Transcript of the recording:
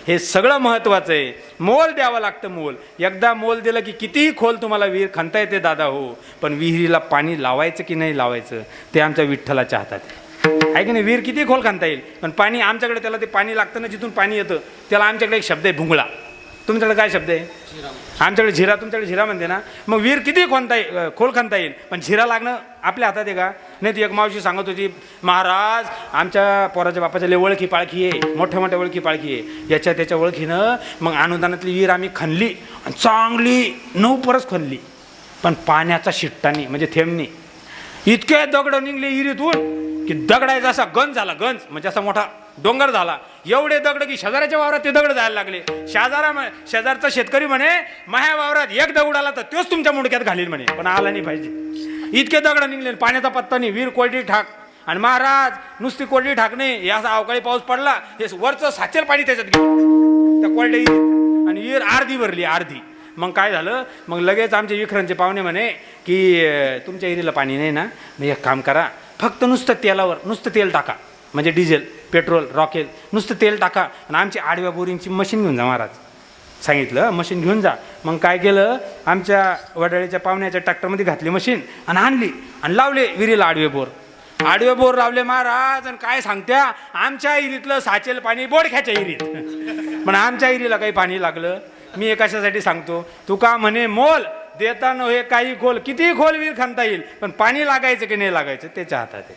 हे सगळं महत्त्वाचं आहे. मोल द्यावं लागतं. मोल एकदा मोल दिलं की कितीही खोल तुम्हाला विहीर खणता येते दादा हो, पण विहिरीला पाणी लावायचं की नाही लावायचं ते आमच्या विठ्ठलाच्या हातात आहे की नाही. विहीर किती खोल खणता येईल, पण पाणी आमच्याकडे त्याला ते पाणी लागतं ना, जिथून पाणी येतं त्याला आमच्याकडे एक शब्द आहे भुंगळा. तुमच्याकडे काय शब्द आहे? आमच्याकडे झिरा. तुमच्याकडे झिरा म्हणते ना. मग विहीर किती खोल खणता येईल, पण झिरा लागणं आपल्या हातात आहे का? नाही. ती एक मावशी सांगत होती, महाराज आमच्या पोराच्या बापाच्या लय ओळखी पाळखी आहे, मोठ्या मोठ्या ओळखी पाळखी आहे, याच्या त्याच्या ओळखीनं मग अनुदानातली विहीर आम्ही खणली आणि चांगली 9 परस खणली, पण पाण्याचा शिट्टानी म्हणजे थेंबनी इतके दगड निघले विहिरीतून की दगडायचा असा गंज झाला. गंज म्हणजे असा मोठा डोंगर झाला. एवढे दगड की शेजाऱ्याच्या वावरात ते दगड जायला लागले. शेजारचा शेतकरी म्हणे माझ्या वावरात एक दगड आला तर तोच तुमच्या मुंडक्यात घालील म्हणे, पण आला नाही पाहिजे. इतके दगड निघले, पाण्याचा पत्ता नाही, विहीर कोरडी ठाक. आणि महाराज नुसती कोरडी ठाक नाही, या अवकाळी पाऊस पडला हे वरचं साचेल पाणी त्याच्यात गेलं त्या कोरड्या विहीर, आणि विहीर अर्धी भरली अर्धी. मग काय झालं, मग लगेच आमचे विखरणचे पाहुणे म्हणे की तुमच्या विहिरीला पाणी नाही ना, मग एक काम करा, फक्त नुसतं तेलावर नुसतं तेल टाका, म्हणजे डिझेल पेट्रोल रॉकेल नुसतं तेल टाका आणि आमची आडव्या बोरिंगची मशीन घेऊन जा महाराज. सांगितलं मशीन घेऊन जा. मग काय केलं, आमच्या वडाळीच्या पाहुण्याच्या ट्रॅक्टरमध्ये घातली मशीन आणि आणली आणि लावले विहिरीला आडवे बोर. आडवे बोर लावले महाराज. आणि काय सांगत्या, आमच्या विहिरीतलं साचेल पाणी बोडख्याच्या विहिरीत, पण आमच्या विहिरीला काही पाणी लागलं. मी हे कशासाठी सांगतो, तू का म्हणे मोल देताना हे काही खोल किती खोल विहीर खणता येईल, पण पाणी लागायचं की नाही लागायचं त्याच्या हातात आहे.